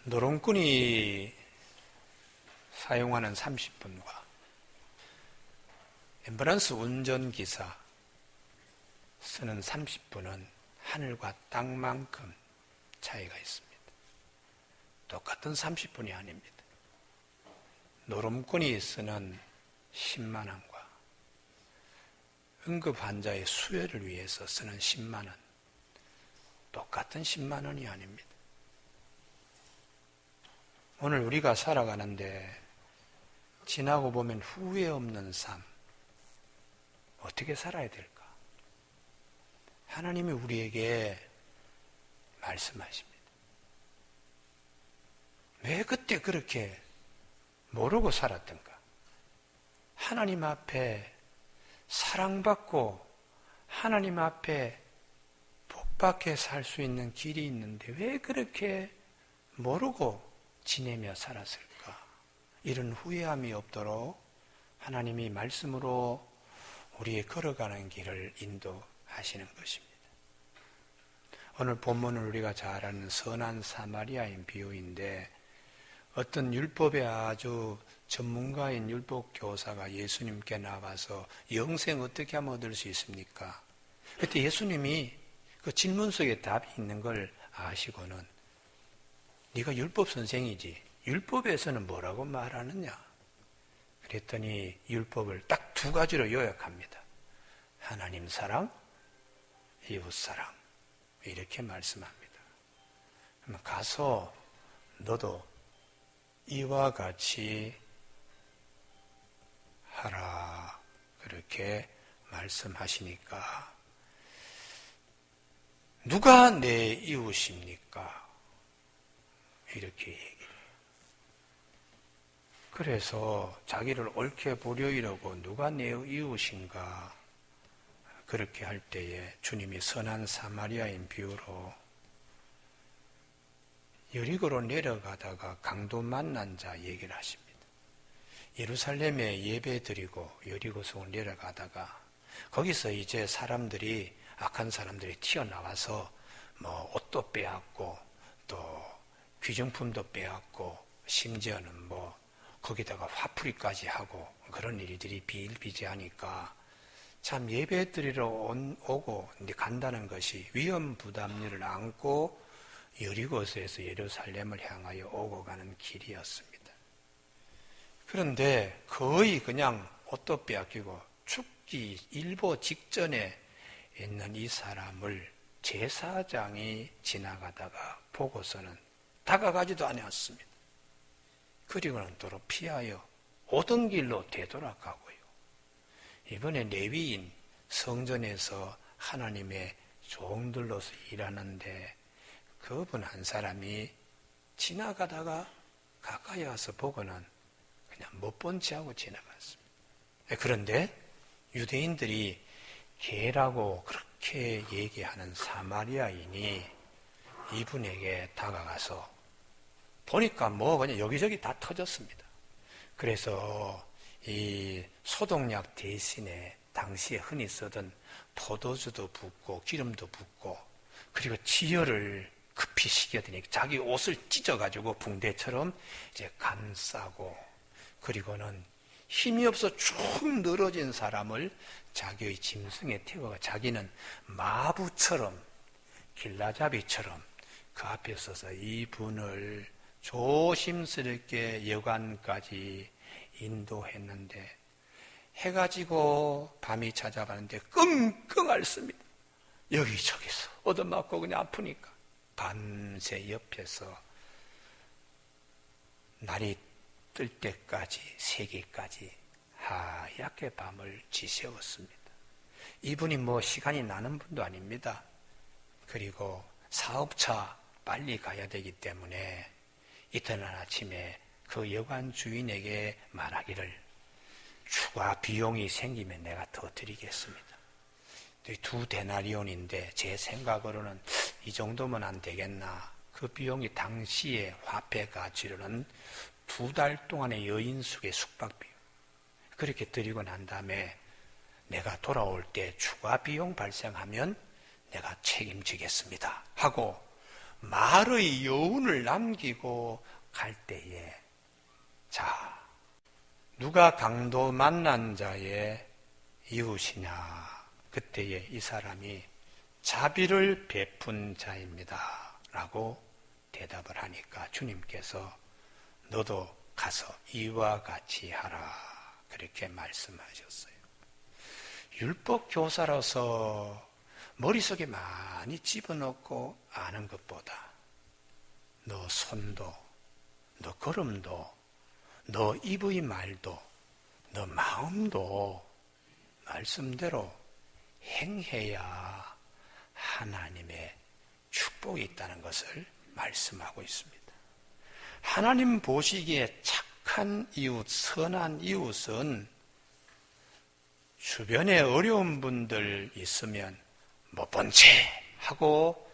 노름꾼이 사용하는 30분과 앰뷸런스 운전기사 쓰는 30분은 하늘과 땅만큼 차이가 있습니다. 똑같은 30분이 아닙니다. 노름꾼이 쓰는 10만 원과 응급환자의 수혈을 위해서 쓰는 10만 원, 똑같은 10만 원이 아닙니다. 오늘 우리가 살아가는데 지나고 보면 후회 없는 삶, 어떻게 살아야 될까? 하나님이 우리에게 말씀하십니다. 왜 그때 그렇게 모르고 살았던가? 하나님 앞에 사랑받고 하나님 앞에 복받게 살 수 있는 길이 있는데 왜 그렇게 모르고 지내며 살았을까? 이런 후회함이 없도록 하나님이 말씀으로 우리의 걸어가는 길을 인도하시는 것입니다. 오늘 본문은 우리가 잘 아는 선한 사마리아인 비유인데 어떤 율법에 아주 전문가인 율법 교사가 예수님께 나와서 영생 어떻게 하면 얻을 수 있습니까? 그때 예수님이 그 질문 속에 답이 있는 걸 아시고는 네가 율법 선생이지 율법에서는 뭐라고 말하느냐? 그랬더니 율법을 딱 두 가지로 요약합니다. 하나님 사랑, 이웃 사랑 이렇게 말씀합니다. 그러면 가서 너도 이와 같이 하라 그렇게 말씀하시니까 누가 내 이웃입니까? 이렇게 얘기해요. 그래서 자기를 옳게 보려이라고 누가 내 이웃인가 그렇게 할 때에 주님이 선한 사마리아인 비유로 여리고로 내려가다가 강도 만난 자 얘기를 하십니다. 예루살렘에 예배 드리고 여리고성을 내려가다가 거기서 이제 사람들이 악한 사람들이 튀어나와서 뭐 옷도 빼앗고 또 귀중품도 빼앗고 심지어는 뭐 거기다가 화풀이까지 하고 그런 일들이 비일비재하니까 참 예배 드리러 오고 간다는 것이 위험 부담률을 안고 여리고서에서 예루살렘을 향하여 오고 가는 길이었습니다. 그런데 거의 그냥 옷도 빼앗기고 죽기 일보 직전에 있는 이 사람을 제사장이 지나가다가 보고서는 다가가지도 않았습니다. 그리고는 도로 피하여 오던 길로 되돌아가고요. 이번에 레위인 성전에서 하나님의 종들로서 일하는데 그분 한 사람이 지나가다가 가까이 와서 보고는 그냥 못 본 채 하고 지나갔습니다. 그런데 유대인들이 개라고 그렇게 얘기하는 사마리아인이 이분에게 다가가서 보니까 뭐 그냥 여기저기 다 터졌습니다. 그래서 이 소독약 대신에 당시에 흔히 쓰던 포도주도 붓고 기름도 붓고 그리고 지혈을 급히 시켜드니 자기 옷을 찢어가지고 붕대처럼 이제 감싸고 그리고는 힘이 없어 쭉 늘어진 사람을 자기의 짐승에 태워가 자기는 마부처럼 길라잡이처럼 그 앞에 서서 이분을 조심스럽게 여관까지 인도했는데 해가 지고 밤이 찾아가는데 끙끙 앓습니다. 여기저기서 얻어맞고 그냥 아프니까 밤새 옆에서 날이 뜰 때까지 세기까지 하얗게 밤을 지새웠습니다. 이분이 뭐 시간이 나는 분도 아닙니다. 그리고 사업차 빨리 가야 되기 때문에 이튿날 아침에 그 여관 주인에게 말하기를 추가 비용이 생기면 내가 더 드리겠습니다. 2데나리온인데 제 생각으로는 이 정도면 안 되겠나. 그 비용이 당시의 화폐 가치로는 2달 동안의 여인숙의 숙박 비용. 그렇게 드리고 난 다음에 내가 돌아올 때 추가 비용 발생하면 내가 책임지겠습니다 하고 말의 여운을 남기고 갈 때에, 자, 누가 강도 만난 자의 이웃이냐? 그때에 이 사람이 자비를 베푼 자입니다 라고 대답을 하니까 주님께서 너도 가서 이와 같이 하라, 그렇게 말씀하셨어요. 율법 교사로서 머릿속에 많이 집어넣고 아는 것보다 너 손도, 너 걸음도, 너 입의 말도, 너 마음도 말씀대로 행해야 하나님의 축복이 있다는 것을 말씀하고 있습니다. 하나님 보시기에 착한 이웃, 선한 이웃은 주변에 어려운 분들 있으면 못 본 채 하고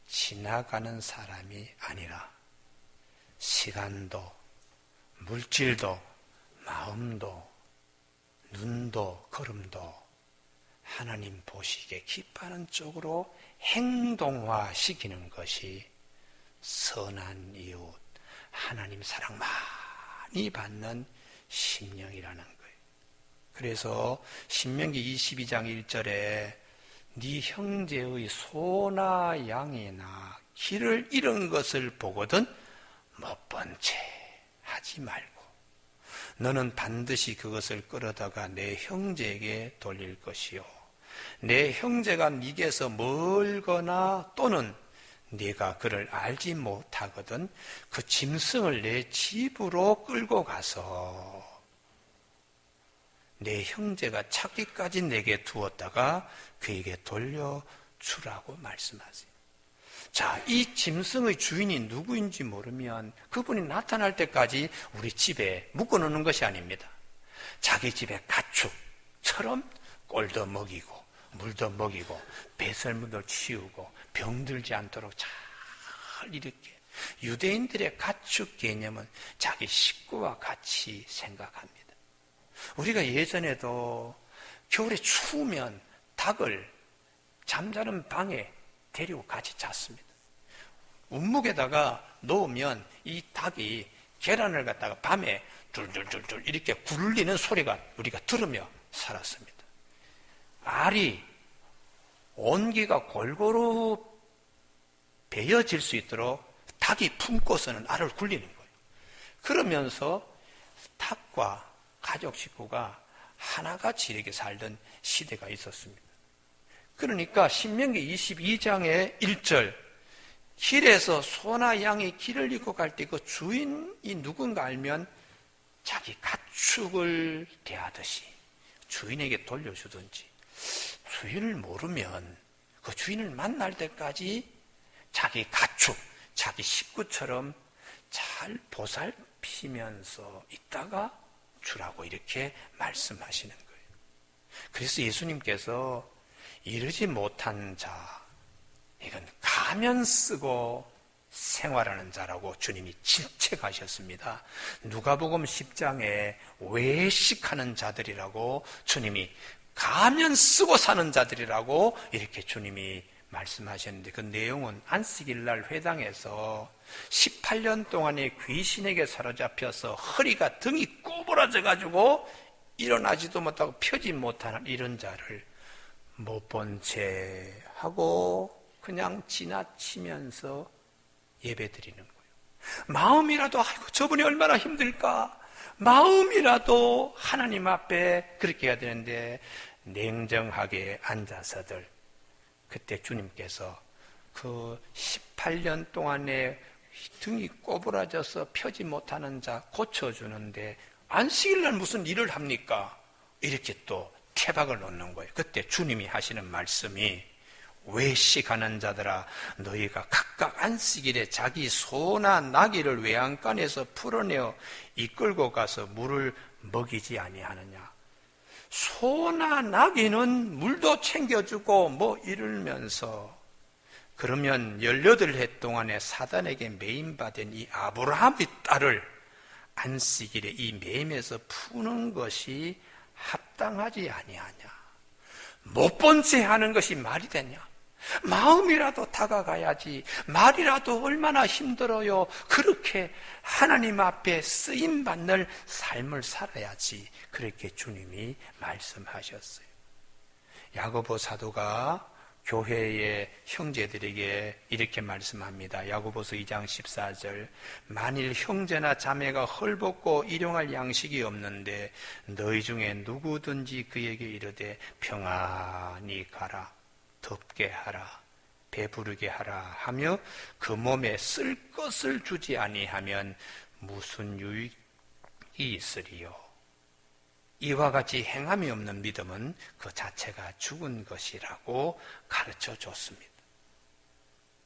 지나가는 사람이 아니라 시간도, 물질도, 마음도, 눈도, 걸음도 하나님 보시기에 기뻐하는 쪽으로 행동화시키는 것이 선한 이웃, 하나님 사랑 많이 받는 심령이라는 거예요. 그래서 신명기 22장 1절에 네 형제의 소나 양이나 길을 잃은 것을 보거든 못 본 채 하지 말고 너는 반드시 그것을 끌어다가 내 형제에게 돌릴 것이요, 내 형제가 네게서 멀거나 또는 네가 그를 알지 못하거든 그 짐승을 내 집으로 끌고 가서 내 형제가 찾기까지 내게 두었다가 그에게 돌려주라고 말씀하세요. 자, 이 짐승의 주인이 누구인지 모르면 그분이 나타날 때까지 우리 집에 묶어놓는 것이 아닙니다. 자기 집에 가축처럼 꼴도 먹이고 물도 먹이고 배설물도 치우고 병들지 않도록 잘 이렇게, 유대인들의 가축 개념은 자기 식구와 같이 생각합니다. 우리가 예전에도 겨울에 추우면 닭을 잠자는 방에 데리고 같이 잤습니다. 운묵에다가 놓으면 이 닭이 계란을 갖다가 밤에 둘둘둘둘 이렇게 굴리는 소리가 우리가 들으며 살았습니다. 알이 온기가 골고루 배어질 수 있도록 닭이 품고서는 알을 굴리는 거예요. 그러면서 닭과 가족 식구가 하나같이 이렇게 살던 시대가 있었습니다. 그러니까 신명기 22장의 1절, 길에서 소나 양이 길을 잃고 갈 때 그 주인이 누군가 알면 자기 가축을 대하듯이 주인에게 돌려주든지, 주인을 모르면 그 주인을 만날 때까지 자기 가축, 자기 식구처럼 잘 보살피면서 있다가 주라고 이렇게 말씀하시는 거예요. 그래서 예수님께서 이르지 못한 자, 이건 가면 쓰고 생활하는 자라고 주님이 질책하셨습니다. 누가복음 10장에 외식하는 자들이라고 주님이, 가면 쓰고 사는 자들이라고 이렇게 주님이 말씀하셨는데, 그 내용은 안식일날 회당에서 18년 동안에 귀신에게 사로잡혀서 허리가 등이 구부러져 가지고 일어나지도 못하고 펴지 못하는 이런 자를 못 본 채 하고 그냥 지나치면서 예배 드리는 거예요. 마음이라도 아이고 저분이 얼마나 힘들까, 마음이라도 하나님 앞에 그렇게 해야 되는데 냉정하게 앉아서들, 그때 주님께서 그 18년 동안에 등이 꼬부라져서 펴지 못하는 자 고쳐주는데 안식일날 무슨 일을 합니까? 이렇게 또 태박을 놓는 거예요. 그때 주님이 하시는 말씀이, 외식하는 자들아 너희가 각각 안식일에 자기 소나 나귀를 외양간에서 풀어내어 이끌고 가서 물을 먹이지 아니하느냐. 소나 나귀는 물도 챙겨주고 뭐 이러면서, 그러면 18해 동안에 사단에게 매임받은 이 아브라함의 딸을 안식일에 이 매임에서 푸는 것이 합당하지 아니하냐. 못 본 채 하는 것이 말이 되냐. 마음이라도 다가가야지. 말이라도 얼마나 힘들어요. 그렇게 하나님 앞에 쓰임받는 삶을 살아야지. 그렇게 주님이 말씀하셨어요. 야고보 사도가 교회의 형제들에게 이렇게 말씀합니다. 야고보서 2장 14절. 만일 형제나 자매가 헐벗고 일용할 양식이 없는데 너희 중에 누구든지 그에게 이르되 평안히 가라, 덥게 하라, 배부르게 하라 하며 그 몸에 쓸 것을 주지 아니하면 무슨 유익이 있으리요. 이와 같이 행함이 없는 믿음은 그 자체가 죽은 것이라고 가르쳐 줬습니다.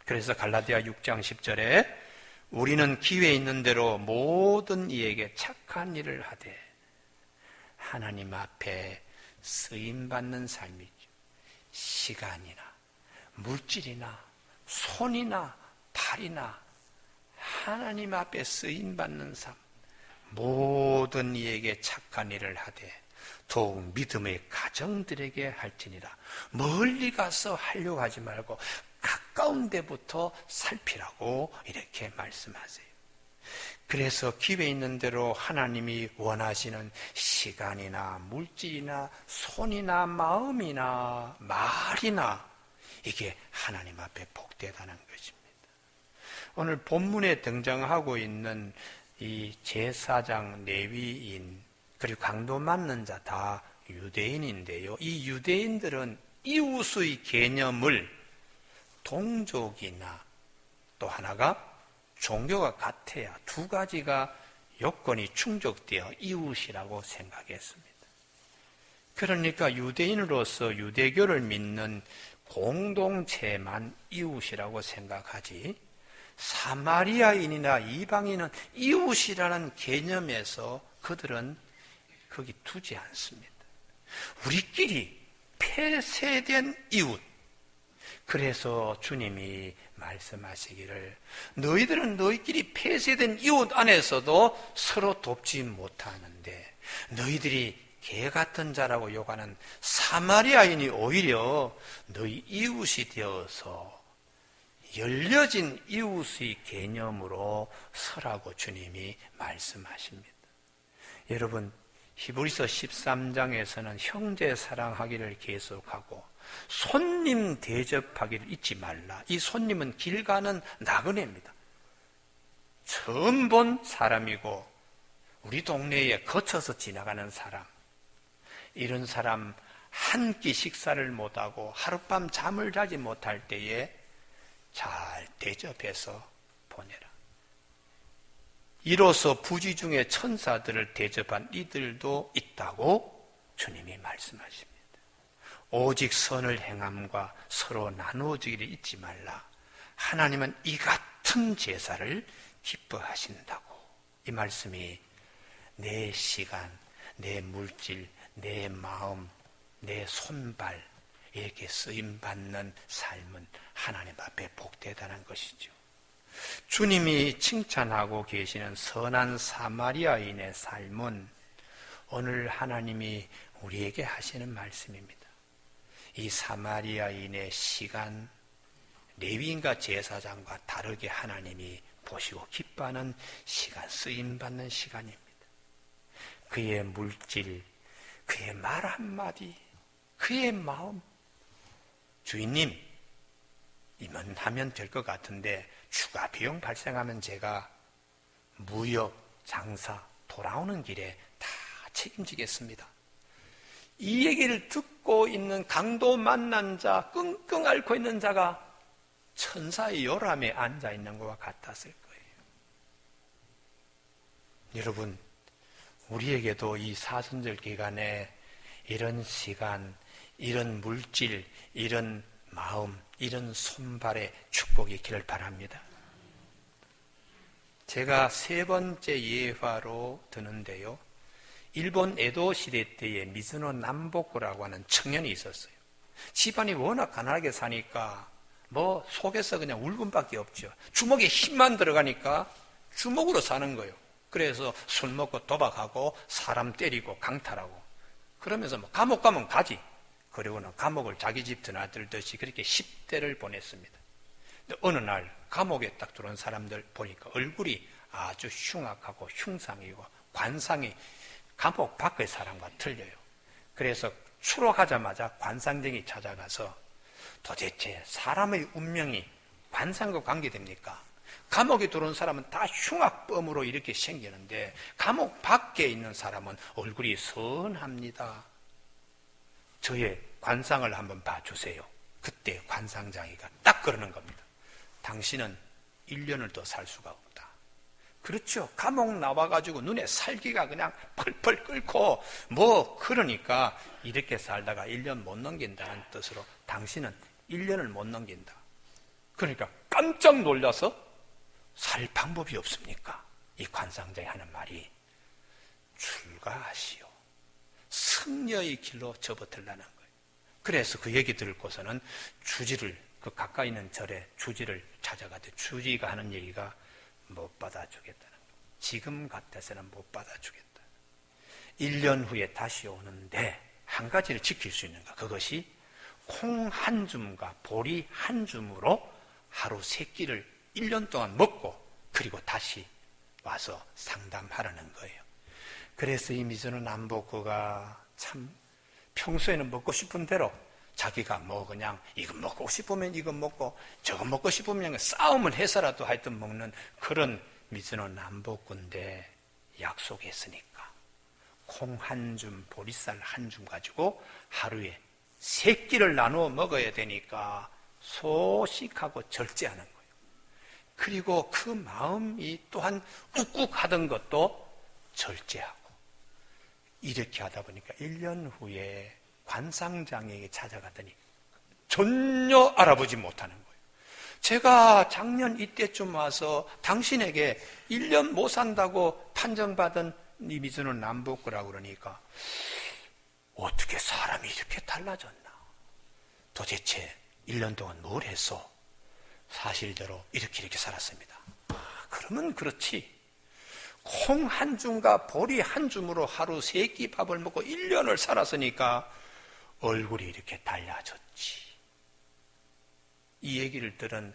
그래서 갈라디아 6장 10절에 우리는 기회 있는 대로 모든 이에게 착한 일을 하되 하나님 앞에 쓰임받는 삶이죠. 시간이나 물질이나 손이나 발이나 하나님 앞에 쓰임받는 삶, 모든 이에게 착한 일을 하되 더욱 믿음의 가정들에게 할지니라. 멀리 가서 하려고 하지 말고 가까운 데부터 살피라고 이렇게 말씀하세요. 그래서 기회 있는 대로 하나님이 원하시는 시간이나 물질이나 손이나 마음이나 말이나 이게 하나님 앞에 복되다는 것입니다. 오늘 본문에 등장하고 있는 이 제사장, 레위인, 그리고 강도 맞는 자 다 유대인인데요. 이 유대인들은 이웃의 개념을 동족이나 또 하나가 종교가 같아야 두 가지가 요건이 충족되어 이웃이라고 생각했습니다. 그러니까 유대인으로서 유대교를 믿는 공동체만 이웃이라고 생각하지 사마리아인이나 이방인은 이웃이라는 개념에서 그들은 거기 두지 않습니다. 우리끼리 폐쇄된 이웃. 그래서 주님이 말씀하시기를 너희들은 너희끼리 폐쇄된 이웃 안에서도 서로 돕지 못하는데 너희들이 개 같은 자라고 욕하는 사마리아인이 오히려 너희 이웃이 되어서 열려진 이웃의 개념으로 서라고 주님이 말씀하십니다. 여러분, 히브리서 13장에서는 형제 사랑하기를 계속하고 손님 대접하기를 잊지 말라. 이 손님은 길 가는 나그네입니다. 처음 본 사람이고 우리 동네에 거쳐서 지나가는 사람, 이런 사람 한 끼 식사를 못하고 하룻밤 잠을 자지 못할 때에 잘 대접해서 보내라. 이로써 부지 중에 천사들을 대접한 이들도 있다고 주님이 말씀하십니다. 오직 선을 행함과 서로 나누어지기를 잊지 말라. 하나님은 이 같은 제사를 기뻐하신다고. 이 말씀이 내 시간, 내 물질, 내 마음, 내 손발 이렇게 쓰임받는 삶은 하나님 앞에 복되다는 것이죠. 주님이 칭찬하고 계시는 선한 사마리아인의 삶은 오늘 하나님이 우리에게 하시는 말씀입니다. 이 사마리아인의 시간, 레위인과 제사장과 다르게 하나님이 보시고 기뻐하는 시간, 쓰임받는 시간입니다. 그의 물질, 그의 말 한마디, 그의 마음, 주인님, 이만 하면 될 것 같은데 추가 비용 발생하면 제가 무역, 장사, 돌아오는 길에 다 책임지겠습니다. 이 얘기를 듣고 있는 강도 만난 자, 끙끙 앓고 있는 자가 천사의 요람에 앉아 있는 것과 같았을 거예요. 여러분, 우리에게도 이 사순절 기간에 이런 시간, 이런 물질, 이런 마음, 이런 손발의 축복이 있기를 바랍니다. 제가 세 번째 예화로 드는데요. 일본 에도 시대 때에 미즈노 남보쿠라고 하는 청년이 있었어요. 집안이 워낙 가난하게 사니까 뭐 속에서 그냥 울분밖에 없죠. 주먹에 힘만 들어가니까 주먹으로 사는 거예요. 그래서 술 먹고 도박하고 사람 때리고 강탈하고 그러면서 뭐 감옥 가면 가지. 그리고는 감옥을 자기 집 드나들듯이 그렇게 10대를 보냈습니다. 근데 어느 날 감옥에 딱 들어온 사람들 보니까 얼굴이 아주 흉악하고 흉상이고 관상이 감옥 밖의 사람과 틀려요. 그래서 추록하자마자 관상쟁이 찾아가서 도대체 사람의 운명이 관상과 관계됩니까? 감옥에 들어온 사람은 다 흉악범으로 이렇게 생기는데 감옥 밖에 있는 사람은 얼굴이 선합니다. 저의 관상을 한번 봐주세요. 그때 관상장이가 딱 그러는 겁니다. 당신은 1년을 더 살 수가 없다. 그렇죠. 감옥 나와가지고 눈에 살기가 그냥 펄펄 끓고 그러니까 이렇게 살다가 1년 못 넘긴다는 뜻으로 당신은 1년을 못 넘긴다. 그러니까 깜짝 놀라서 살 방법이 없습니까? 이 관상장이 하는 말이 출가하시오. 승려의 길로 접어들라는 거예요. 그래서 그 얘기 듣고서는 주지를 그 가까이 있는 절에 주지를 찾아가되 주지가 하는 얘기가 못 받아주겠다는 거예요. 지금 같아서는 못 받아주겠다. 1년 후에 다시 오는데 한 가지를 지킬 수 있는가? 그것이 콩 한 줌과 보리 한 줌으로 하루 3끼를 1년 동안 먹고 그리고 다시 와서 상담하라는 거예요. 그래서 이 미주는 남복구가 참 평소에는 먹고 싶은 대로 자기가 그냥 이거 먹고 싶으면 이거 먹고 저거 먹고 싶으면 싸움을 해서라도 하여튼 먹는 그런 미주는 남복구인데 약속했으니까 콩 한 줌, 보리쌀 한 줌 가지고 하루에 3끼를 나누어 먹어야 되니까 소식하고 절제하는 거예요. 그리고 그 마음이 또한 욱욱하던 것도 절제하고 이렇게 하다 보니까 1년 후에 관상장에게 찾아갔더니 전혀 알아보지 못하는 거예요. 제가 작년 이때쯤 와서 당신에게 1년 못 산다고 판정받은 이 미주는 남복구라고 그러니까 어떻게 사람이 이렇게 달라졌나? 도대체 1년 동안 뭘 했어? 사실대로 이렇게 살았습니다. 그러면 그렇지. 콩 한 줌과 보리 한 줌으로 하루 3끼 밥을 먹고 1년을 살았으니까 얼굴이 이렇게 달라졌지. 이 얘기를 들은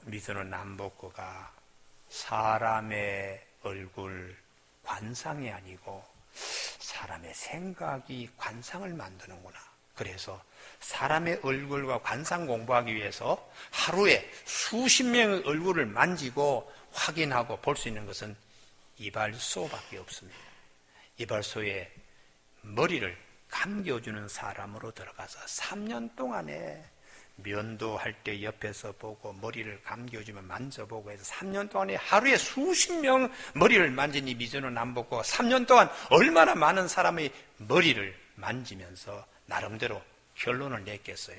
미주는 남복구가 사람의 얼굴 관상이 아니고 사람의 생각이 관상을 만드는구나. 그래서 사람의 얼굴과 관상 공부하기 위해서 하루에 수십 명의 얼굴을 만지고 확인하고 볼 수 있는 것은 이발소밖에 없습니다. 이발소에 머리를 감겨주는 사람으로 들어가서 3년 동안에 면도할 때 옆에서 보고 머리를 감겨주면 만져보고 해서 3년 동안에 하루에 수십 명 머리를 만진 이 미주는 남복구가 3년 동안 얼마나 많은 사람의 머리를 만지면서 나름대로 결론을 냈겠어요.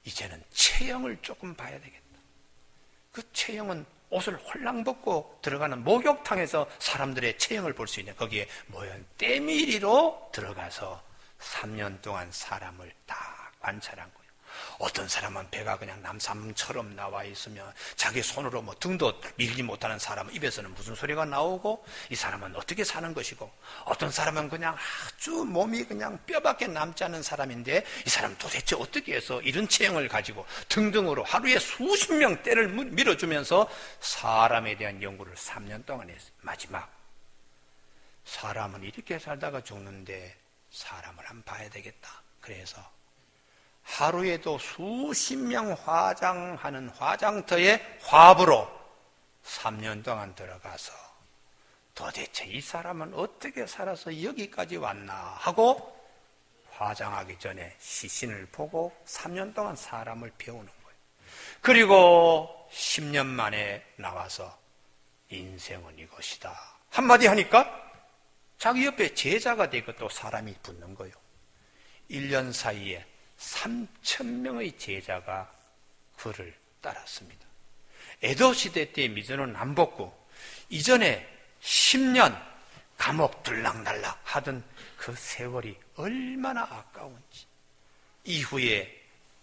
이제는 체형을 조금 봐야 되겠다. 그 체형은 옷을 홀랑 벗고 들어가는 목욕탕에서 사람들의 체형을 볼 수 있는 거기에 때밀이로 들어가서 3년 동안 사람을 다 관찰한 거예요. 어떤 사람은 배가 그냥 남삼처럼 나와 있으면 자기 손으로 등도 밀지 못하는 사람은 입에서는 무슨 소리가 나오고 이 사람은 어떻게 사는 것이고 어떤 사람은 그냥 아주 몸이 그냥 뼈밖에 남지 않은 사람인데 이 사람은 도대체 어떻게 해서 이런 체형을 가지고 등등으로 하루에 수십 명 때를 밀어주면서 사람에 대한 연구를 3년 동안 했어요. 마지막 사람은 이렇게 살다가 죽는데 사람을 한번 봐야 되겠다. 그래서 하루에도 수십 명 화장하는 화장터의 화부로 3년 동안 들어가서 도대체 이 사람은 어떻게 살아서 여기까지 왔나 하고 화장하기 전에 시신을 보고 3년 동안 사람을 배우는 거예요. 그리고 10년 만에 나와서 인생은 이것이다 한마디 하니까 자기 옆에 제자가 되고 또 사람이 붙는 거예요. 1년 사이에 3,000명의 제자가 그를 따랐습니다. 에도 시대 때 미주는 남복구 이전에 10년 감옥 들락날락 하던 그 세월이 얼마나 아까운지 이후에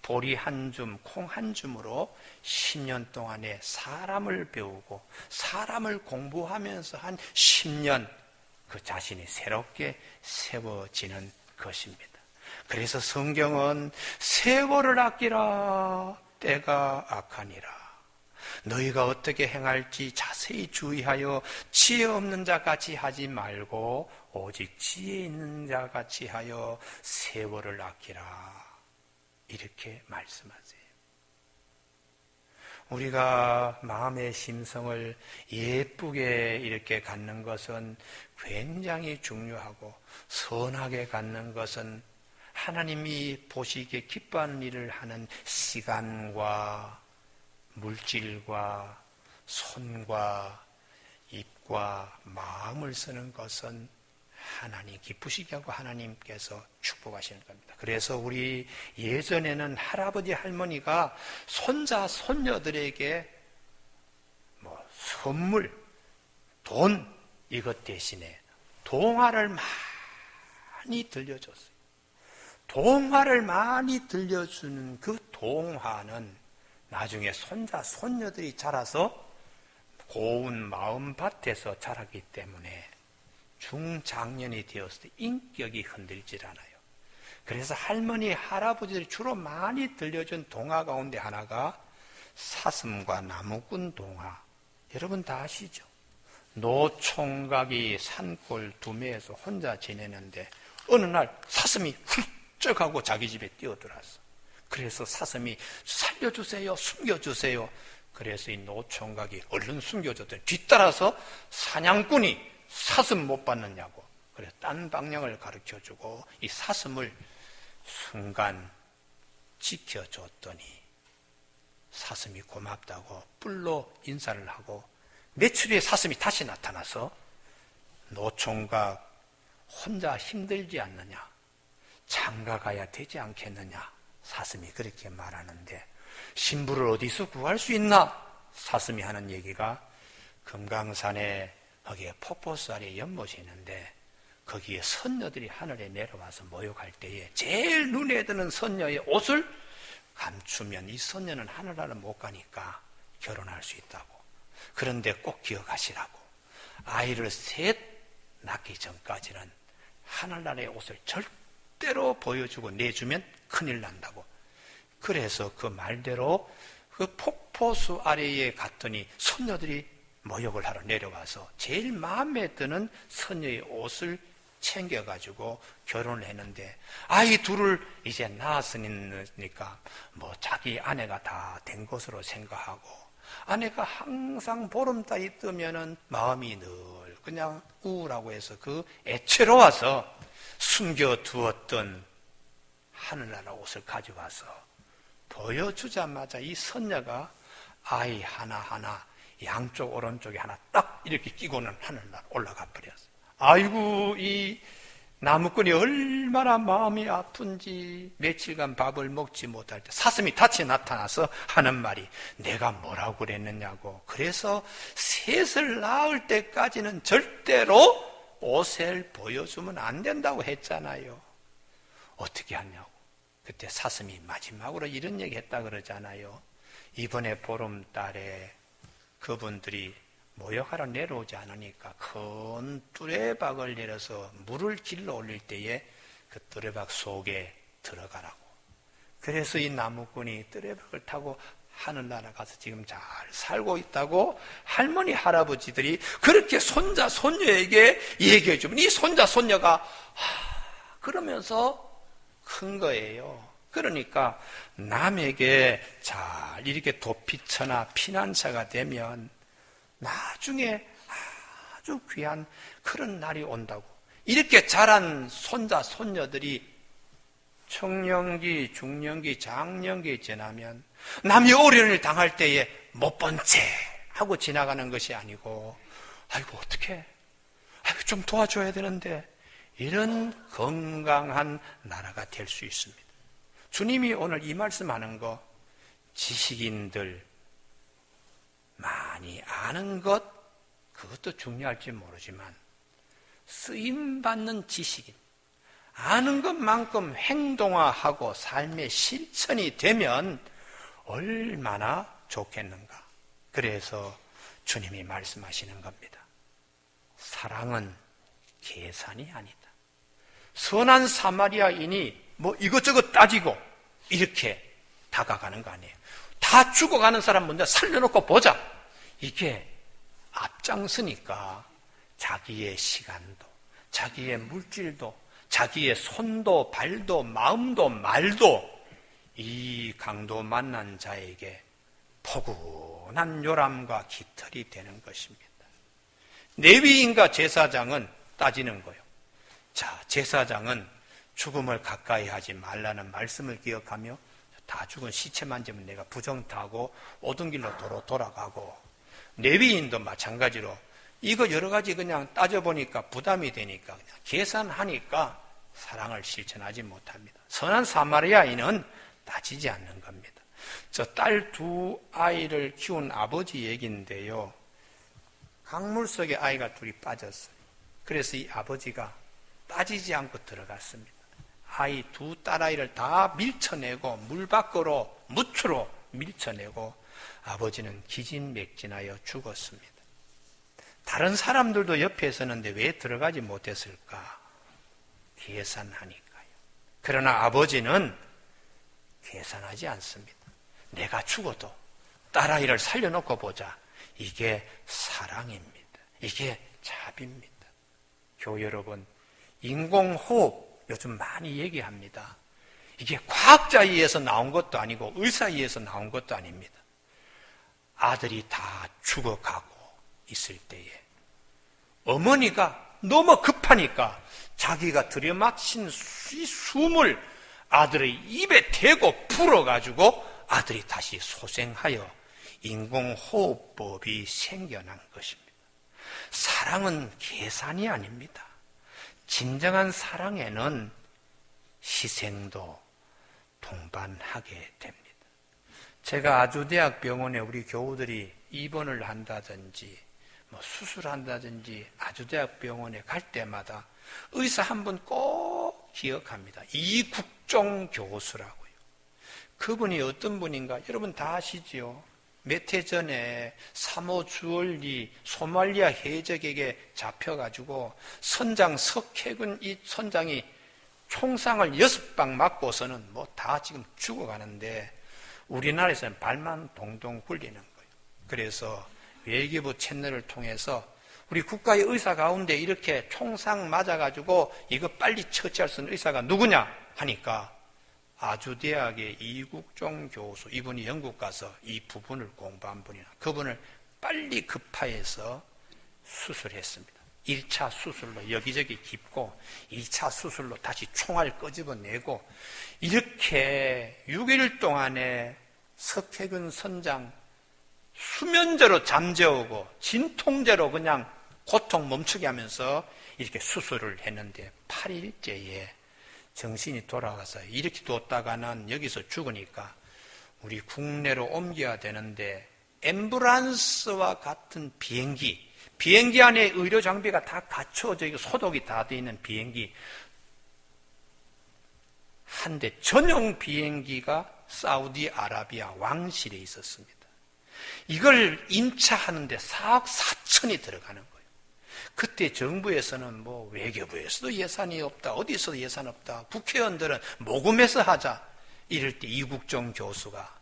보리 한 줌, 콩 한 줌으로 10년 동안에 사람을 배우고 사람을 공부하면서 한 10년 그 자신이 새롭게 세워지는 것입니다. 그래서 성경은 세월을 아끼라, 때가 악하니라. 너희가 어떻게 행할지 자세히 주의하여 지혜 없는 자 같이 하지 말고 오직 지혜 있는 자 같이 하여 세월을 아끼라. 이렇게 말씀하세요. 우리가 마음의 심성을 예쁘게 이렇게 갖는 것은 굉장히 중요하고, 선하게 갖는 것은 하나님이 보시기에 기뻐하는 일을 하는 시간과 물질과 손과 입과 마음을 쓰는 것은 하나님 기쁘시게 하고 하나님께서 축복하시는 겁니다. 그래서 우리 예전에는 할아버지 할머니가 손자 손녀들에게 선물, 돈 이것 대신에 동화를 많이 들려줬어요. 동화를 많이 들려주는 그 동화는 나중에 손자 손녀들이 자라서 고운 마음밭에서 자라기 때문에 중장년이 되었을 때 인격이 흔들질 않아요. 그래서 할머니, 할아버지들이 주로 많이 들려준 동화 가운데 하나가 사슴과 나무꾼 동화. 여러분 다 아시죠? 노총각이 산골 두매에서 혼자 지내는데 어느 날 사슴이 훌쩍 하고 자기 집에 뛰어들었어. 그래서 사슴이 살려주세요, 숨겨주세요. 그래서 이 노총각이 얼른 숨겨줬더니 뒤따라서 사냥꾼이 사슴 못 봤느냐고. 그래서 딴 방향을 가르쳐주고 이 사슴을 순간 지켜줬더니 사슴이 고맙다고 뿔로 인사를 하고 며칠 후에 사슴이 다시 나타나서 노총각 혼자 힘들지 않느냐, 장가 가야 되지 않겠느냐. 사슴이 그렇게 말하는데 신부를 어디서 구할 수 있나? 사슴이 하는 얘기가 금강산에 거기에 폭포수아리에 연못이 있는데 거기에 선녀들이 하늘에 내려와서 모욕할 때에 제일 눈에 드는 선녀의 옷을 감추면 이 선녀는 하늘나라 못 가니까 결혼할 수 있다고. 그런데 꼭 기억하시라고. 아이를 셋 낳기 전까지는 하늘나라의 옷을 절대로 보여주고 내주면 큰일 난다고. 그래서 그 말대로 그 폭포수 아래에 갔더니 선녀들이 모욕을 하러 내려와서 제일 마음에 드는 선녀의 옷을 챙겨가지고 결혼을 했는데 아이 둘을 이제 낳았으니까 자기 아내가 다 된 것으로 생각하고 아내가 항상 보름달이 뜨면은 마음이 늘 그냥 우울하고 해서 그 애처로워서 숨겨두었던 하늘나라 옷을 가져와서 보여주자마자 이 선녀가 아이 하나하나 양쪽 오른쪽에 하나 딱 이렇게 끼고는 하늘나라 올라가 버렸어. 아이고 이 나무꾼이 얼마나 마음이 아픈지 며칠간 밥을 먹지 못할 때 사슴이 다시 나타나서 하는 말이 내가 뭐라고 그랬느냐고. 그래서 셋을 낳을 때까지는 절대로 옷을 보여주면 안 된다고 했잖아요. 어떻게 하냐고. 그때 사슴이 마지막으로 이런 얘기 했다 그러잖아요. 이번에 보름달에 그분들이 모욕하러 내려오지 않으니까 큰 뚜레박을 내려서 물을 길러 올릴 때에 그 뚜레박 속에 들어가라고. 그래서 이 나무꾼이 뚜레박을 타고 하늘나라 가서 지금 잘 살고 있다고 할머니 할아버지들이 그렇게 손자 손녀에게 얘기해 주면 이 손자 손녀가 그러면서 큰 거예요. 그러니까 남에게 잘 이렇게 도피처나 피난처가 되면 나중에 아주 귀한 그런 날이 온다고. 이렇게 자란 손자 손녀들이 청년기, 중년기, 장년기 지나면 남이 어려움을 당할 때에 못 본 채 하고 지나가는 것이 아니고 아이고 어떡해, 아이고 좀 도와줘야 되는데, 이런 건강한 나라가 될 수 있습니다. 주님이 오늘 이 말씀하는 거, 지식인들 많이 아는 것, 그것도 중요할지 모르지만 쓰임받는 지식인, 아는 것만큼 행동화하고 삶의 실천이 되면 얼마나 좋겠는가. 그래서 주님이 말씀하시는 겁니다. 사랑은 계산이 아니다. 선한 사마리아인이 뭐 이것저것 따지고 이렇게 다가가는 거 아니에요. 다 죽어가는 사람 먼저 살려놓고 보자. 이게 앞장서니까 자기의 시간도, 자기의 물질도, 자기의 손도 발도 마음도 말도 이 강도 만난 자에게 포근한 요람과 깃털이 되는 것입니다. 레위인과 제사장은 따지는 거예요. 자, 제사장은 죽음을 가까이 하지 말라는 말씀을 기억하며 다 죽은 시체 만지면 내가 부정타고 오던 길로 돌아가고, 레위인도 마찬가지로 이거 여러 가지 그냥 따져보니까 부담이 되니까 그냥 계산하니까 사랑을 실천하지 못합니다. 선한 사마리아인은 따지지 않는 겁니다. 저 딸 두 아이를 키운 아버지 얘기인데요. 강물 속에 아이가 둘이 빠졌어요. 그래서 이 아버지가 따지지 않고 들어갔습니다. 아이 두 딸아이를 다 밀쳐내고 물 밖으로 무추로 밀쳐내고 아버지는 기진맥진하여 죽었습니다. 다른 사람들도 옆에 있었는데 왜 들어가지 못했을까? 계산하니까요. 그러나 아버지는 계산하지 않습니다. 내가 죽어도 딸아이를 살려놓고 보자. 이게 사랑입니다. 이게 자비입니다. 교우 여러분, 인공호흡 요즘 많이 얘기합니다. 이게 과학자에 의해서 나온 것도 아니고 의사에 의해서 나온 것도 아닙니다. 아들이 다 죽어가고 있을 때에 어머니가 너무 급하니까 자기가 들여마신 숨을 아들의 입에 대고 불어가지고 아들이 다시 소생하여 인공호흡법이 생겨난 것입니다. 사랑은 계산이 아닙니다. 진정한 사랑에는 희생도 동반하게 됩니다. 제가 아주대학병원에 우리 교우들이 입원을 한다든지 뭐 수술한다든지 아주대학병원에 갈 때마다 의사 한 분 꼭 기억합니다. 이국종 교수라고요. 그분이 어떤 분인가 여러분 다 아시지요? 몇 해 전에 3호 주얼리 소말리아 해적에게 잡혀가지고 선장 석혜군 이 선장이 총상을 6방 맞고서는 뭐 다 지금 죽어가는데 우리나라에서는 발만 동동 굴리는 거예요. 그래서 외교부 채널을 통해서 우리 국가의 의사 가운데 이렇게 총상 맞아가지고 이거 빨리 처치할 수 있는 의사가 누구냐 하니까 아주대학의 이국종 교수, 이분이 영국 가서 이 부분을 공부한 분이나 그분을 빨리 급파해서 수술했습니다. 1차 수술로 여기저기 깁고 2차 수술로 다시 총알 끄집어내고 이렇게 6일 동안에 석혜균 선장 수면제로 잠재우고 진통제로 그냥 고통 멈추게 하면서 이렇게 수술을 했는데 8일째에 정신이 돌아가서 이렇게 뒀다가는 여기서 죽으니까 우리 국내로 옮겨야 되는데 앰뷸런스와 같은 비행기 안에 의료 장비가 다 갖춰져 있고 소독이 다 되어 있는 비행기 한 대 전용 비행기가 사우디아라비아 왕실에 있었습니다. 이걸 임차하는데 4억 4천이 들어가는 거예요. 그때 정부에서는 뭐 외교부에서도 예산이 없다, 어디서도 예산 없다, 국회의원들은 모금해서 하자. 이럴 때 이국종 교수가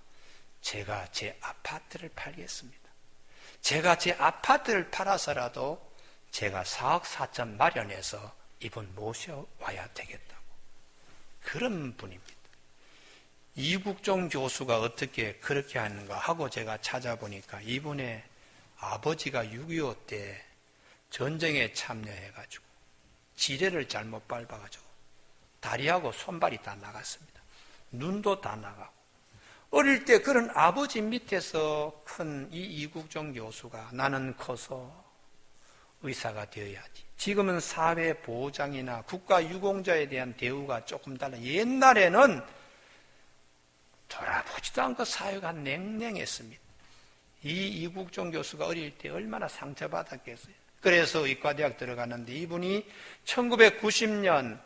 제가 제 아파트를 팔겠습니다. 제가 제 아파트를 팔아서라도 제가 4억 4천 마련해서 이분 모셔와야 되겠다고. 그런 분입니다. 이국종 교수가 어떻게 그렇게 하는가 하고 제가 찾아보니까 이분의 아버지가 6.25 때 전쟁에 참여해가지고 지뢰를 잘못 밟아가지고 다리하고 손발이 다 나갔습니다. 눈도 다 나가고 어릴 때 그런 아버지 밑에서 큰 이 이국종 교수가 나는 커서 의사가 되어야지. 지금은 사회보장이나 국가유공자에 대한 대우가 조금 달라. 옛날에는 돌아보지도 않고 사회가 냉랭했습니다. 이 이국종 교수가 어릴 때 얼마나 상처받았겠어요. 그래서 의과대학 들어갔는데 이분이 1990년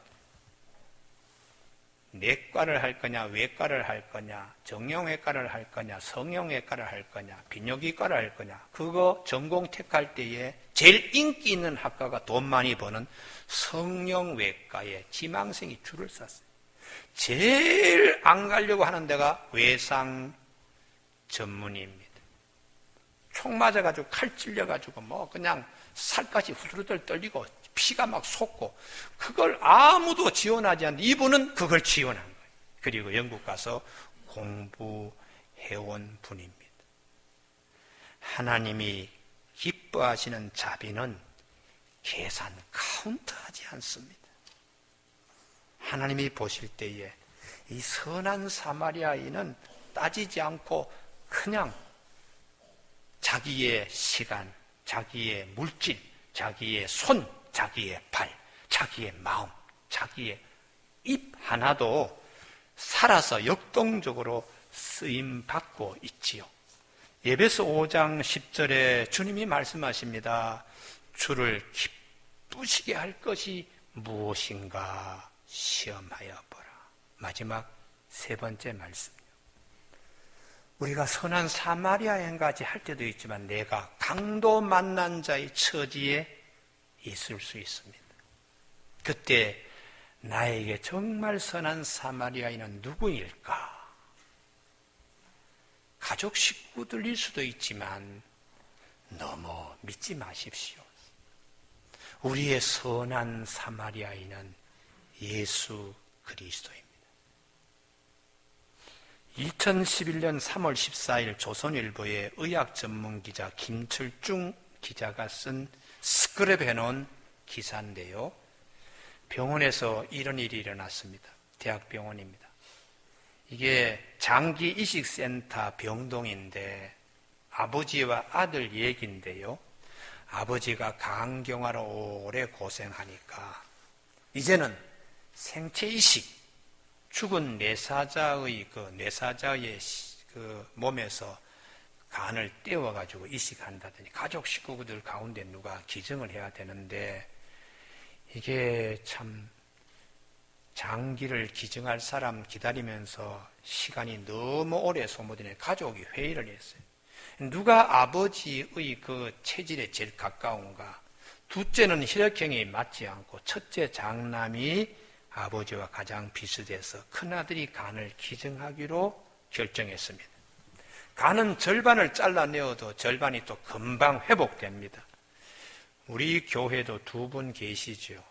내과를 할 거냐, 외과를 할 거냐, 정형외과를 할 거냐, 성형외과를 할 거냐, 비뇨기과를 할 거냐, 그거 전공 택할 때에 제일 인기 있는 학과가 돈 많이 버는 성형외과에 지망생이 줄을 섰어요. 제일 안 가려고 하는 데가 외상 전문의입니다. 총 맞아가지고 칼 찔려가지고 뭐 그냥 살갗이 후들후들 떨리고 피가 막 솟고 그걸 아무도 지원하지 않는데 이분은 그걸 지원한 거예요. 그리고 영국 가서 공부해온 분입니다. 하나님이 기뻐하시는 자비는 계산 카운트하지 않습니다. 하나님이 보실 때에 이 선한 사마리아인은 따지지 않고 그냥 자기의 시간, 자기의 물질, 자기의 손, 자기의 발, 자기의 마음, 자기의 입 하나도 살아서 역동적으로 쓰임받고 있지요. 에베소 5장 10절에 주님이 말씀하십니다. 주를 기쁘시게 할 것이 무엇인가 시험하여 보라. 마지막 세 번째 말씀이요. 우리가 선한 사마리아인까지 할 때도 있지만 내가 강도 만난 자의 처지에 있을 수 있습니다. 그때 나에게 정말 선한 사마리아인은 누구일까? 가족 식구들일 수도 있지만 너무 믿지 마십시오. 우리의 선한 사마리아인은 예수 그리스도입니다. 2011년 3월 14일 조선일보의 의학 전문 기자 김철중 기자가 쓴 스크랩 해놓은 기사인데요. 병원에서 이런 일이 일어났습니다. 대학병원입니다. 이게 장기 이식센터 병동인데 아버지와 아들 얘기인데요. 아버지가 간경화로 오래 고생하니까 이제는 생체 이식, 죽은 뇌사자의 그 몸에서 간을 떼어가지고 이식한다더니 가족 식구들 가운데 누가 기증을 해야 되는데 이게 참 장기를 기증할 사람 기다리면서 시간이 너무 오래 소모되니 가족이 회의를 했어요. 누가 아버지의 그 체질에 제일 가까운가? 둘째는 혈액형이 맞지 않고 첫째 장남이 아버지와 가장 비슷해서 큰아들이 간을 기증하기로 결정했습니다. 간은 절반을 잘라내어도 절반이 또 금방 회복됩니다. 우리 교회도 두 분 계시죠.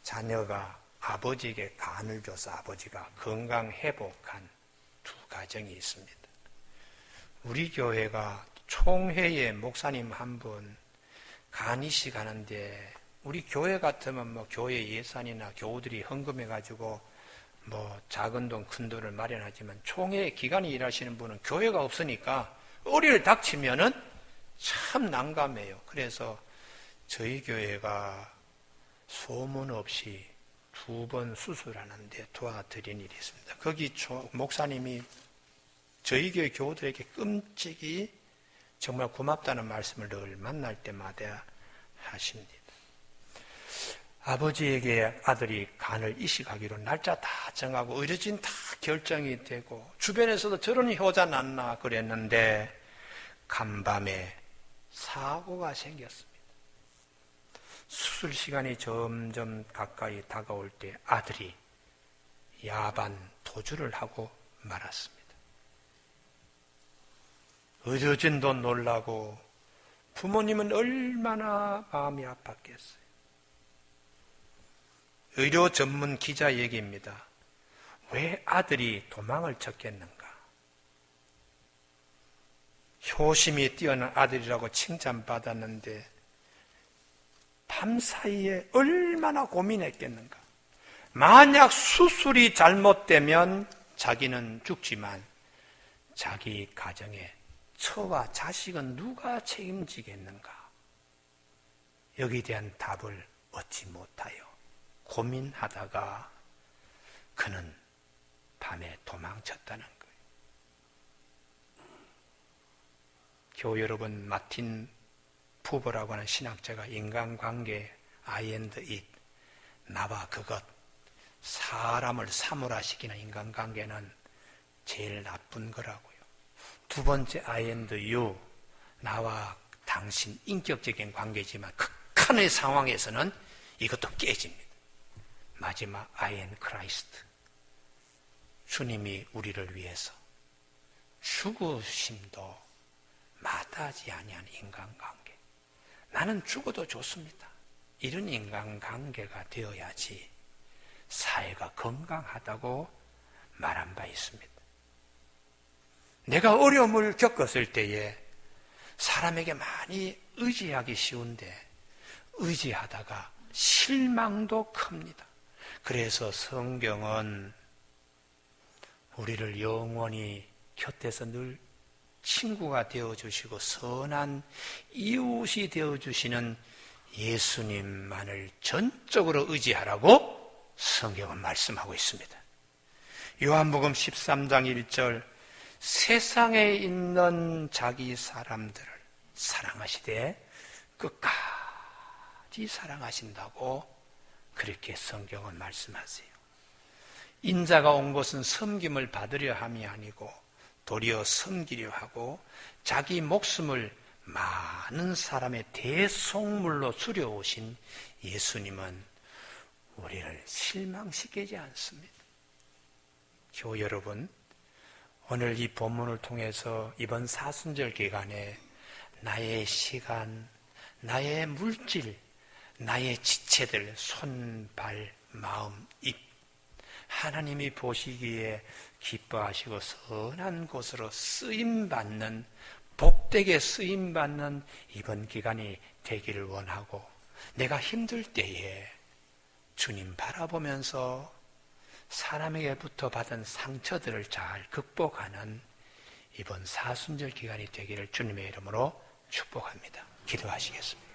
자녀가 아버지에게 간을 줘서 아버지가 건강 회복한 두 가정이 있습니다. 우리 교회가 총회에 목사님 한 분 간 이식하는데 우리 교회 같으면 뭐 교회 예산이나 교우들이 헌금해가지고 뭐 작은 돈 큰 돈을 마련하지만 총회 기간에 일하시는 분은 교회가 없으니까 어리를 닥치면은 참 난감해요. 그래서 저희 교회가 소문 없이 2번 수술하는데 도와드린 일이 있습니다. 거기 목사님이 저희 교회 교우들에게 끔찍이 정말 고맙다는 말씀을 늘 만날 때마다 하십니다. 아버지에게 아들이 간을 이식하기로 날짜 다 정하고 의료진 다 결정이 되고 주변에서도 저런 효자 났나 그랬는데 간밤에 사고가 생겼습니다. 수술 시간이 점점 가까이 다가올 때 아들이 야반 도주를 하고 말았습니다. 의료진도 놀라고 부모님은 얼마나 마음이 아팠겠어요. 의료 전문 기자 얘기입니다. 왜 아들이 도망을 쳤겠는가? 효심이 뛰어난 아들이라고 칭찬받았는데 밤사이에 얼마나 고민했겠는가? 만약 수술이 잘못되면 자기는 죽지만 자기 가정에 처와 자식은 누가 책임지겠는가? 여기에 대한 답을 얻지 못하여 고민하다가 그는 밤에 도망쳤다는 거예요. 교우 여러분, 마틴 부버라고 하는 신학자가 인간관계 I and it, 나와 그것, 사람을 사물화시키는 인간관계는 제일 나쁜 거라고요. 두 번째 I and you, 나와 당신 인격적인 관계지만 극한의 상황에서는 이것도 깨집니다. 마지막 I am Christ. 주님이 우리를 위해서 죽으심도 마다하지 아니한 인간관계. 나는 죽어도 좋습니다. 이런 인간관계가 되어야지 사회가 건강하다고 말한 바 있습니다. 내가 어려움을 겪었을 때에 사람에게 많이 의지하기 쉬운데 의지하다가 실망도 큽니다. 그래서 성경은 우리를 영원히 곁에서 늘 친구가 되어주시고 선한 이웃이 되어주시는 예수님만을 전적으로 의지하라고 성경은 말씀하고 있습니다. 요한복음 13장 1절 세상에 있는 자기 사람들을 사랑하시되 끝까지 사랑하신다고 그렇게 성경은 말씀하세요. 인자가 온 것은 섬김을 받으려 함이 아니고 도리어 섬기려 하고 자기 목숨을 많은 사람의 대속물로 줄여오신 예수님은 우리를 실망시키지 않습니다. 교우 여러분, 오늘 이 본문을 통해서 이번 사순절 기간에 나의 시간, 나의 물질, 나의 지체들, 손, 발, 마음, 입 하나님이 보시기에 기뻐하시고 선한 곳으로 쓰임받는, 복되게 쓰임받는 이번 기간이 되기를 원하고, 내가 힘들 때에 주님 바라보면서 사람에게부터 받은 상처들을 잘 극복하는 이번 사순절 기간이 되기를 주님의 이름으로 축복합니다. 기도하시겠습니다.